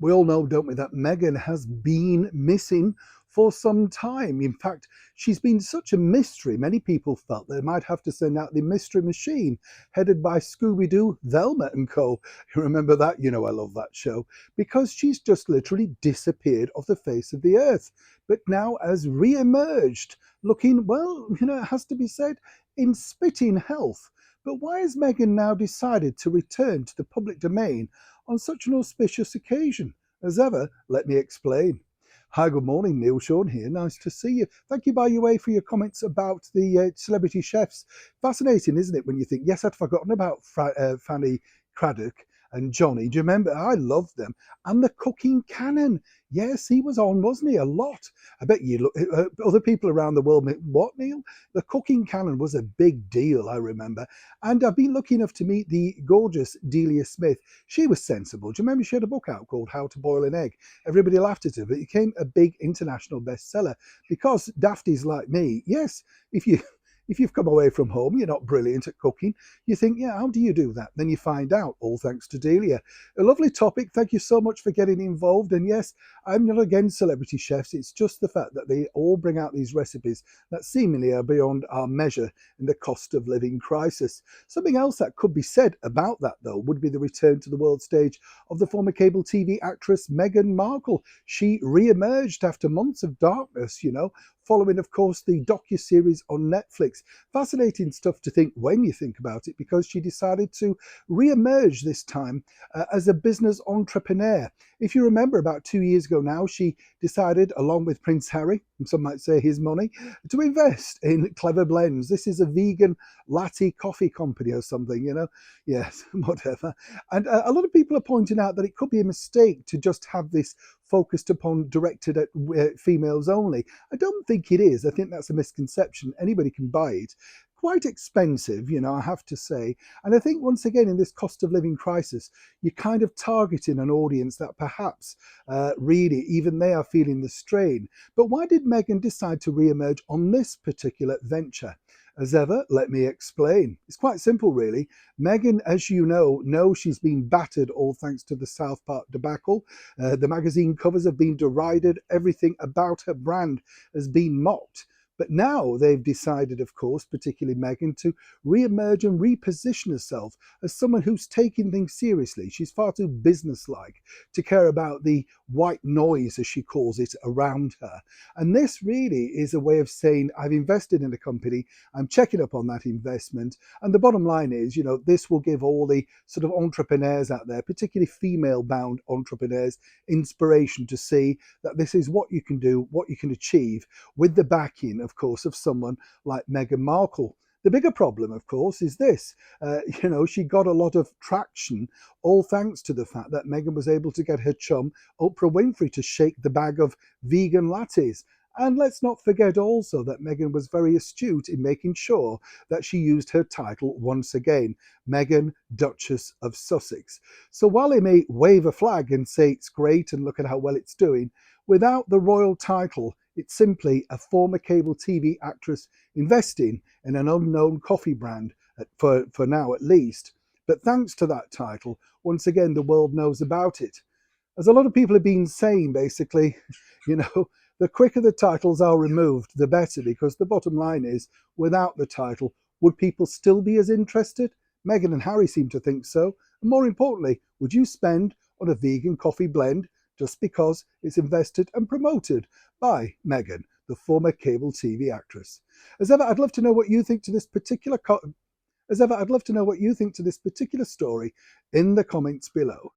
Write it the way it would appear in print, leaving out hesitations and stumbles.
We all know, don't we, that Meghan has been missing for some time. In fact, she's been such a mystery. Many people felt they might have to send out the mystery machine headed by Scooby-Doo, Velma and Co. You remember that? You know, I love that show because she's just literally disappeared off the face of the earth, but now has re-emerged looking, well, it has to be said, in spitting health. But why has Meghan now decided to return to the public domain on such an auspicious occasion? As ever, let me explain. Hi, good morning, Neil Sean here. Nice to see you. Thank you, by the way, for your comments about the celebrity chefs. Fascinating, isn't it, when you think, yes, I'd forgotten about Fanny Craddock and Johnny. Do you remember? I loved them. And the cooking cannon. Yes, he was on, wasn't he? A lot. I bet you look, other people around the world, what, Neil? The cooking cannon was a big deal, I remember. And I've been lucky enough to meet the gorgeous Delia Smith. She was sensible. Do you remember she had a book out called How to Boil an Egg? Everybody laughed at her, but it became a big international bestseller because dafties like me, yes, if you've come away from home, you're not brilliant at cooking, you think, yeah, how do you do that? Then you find out, all thanks to Delia. A lovely topic. Thank you so much for getting involved. And yes, I'm not against celebrity chefs. It's just the fact that they all bring out these recipes that seemingly are beyond our measure in the cost of living crisis. Something else that could be said about that, though, would be the return to the world stage of the former cable TV actress Meghan Markle. She re-emerged after months of darkness, following, of course, the docu-series on Netflix. Fascinating stuff to think when you think about it, because she decided to re-emerge this time as a business entrepreneur. If you remember, about 2 years ago now, she decided, along with Prince Harry, and some might say his money, to invest in Clever Blends. This is a vegan latte coffee company or something, Yes, whatever. And a lot of people are pointing out that it could be a mistake to just have this focused upon, directed at females only. I don't think it is. I think that's a misconception. Anybody can buy it. Quite expensive, I have to say. And I think, once again, in this cost of living crisis, you're kind of targeting an audience that perhaps really even they are feeling the strain. But why did Meghan decide to re-emerge on this particular venture? As ever, let me explain. It's quite simple, really. Meghan, as you know she's been battered, all thanks to the South Park debacle. The magazine covers have been derided. Everything about her brand has been mocked. But now they've decided, of course, particularly Meghan, to re-emerge and reposition herself as someone who's taking things seriously. She's far too businesslike to care about the white noise, as she calls it, around her. And this really is a way of saying, I've invested in a company, I'm checking up on that investment. And the bottom line is, this will give all the sort of entrepreneurs out there, particularly female-bound entrepreneurs, inspiration to see that this is what you can do, what you can achieve with the backing, of course, of someone like Meghan Markle. The bigger problem, of course, is this. She got a lot of traction, all thanks to the fact that Meghan was able to get her chum, Oprah Winfrey, to shake the bag of vegan lattes. And let's not forget also that Meghan was very astute in making sure that she used her title once again, Meghan, Duchess of Sussex. So while they may wave a flag and say it's great and look at how well it's doing, without the royal title, it's simply a former cable TV actress investing in an unknown coffee brand, for now at least. But thanks to that title, once again, the world knows about it. As a lot of people have been saying, basically, the quicker the titles are removed, the better, because the bottom line is, without the title, would people still be as interested? Meghan and Harry seem to think so. And more importantly, would you spend on a vegan coffee blend just because it's invested and promoted by Meghan, the former cable TV actress? As ever, I'd love to know what you think to this particular story in the comments below.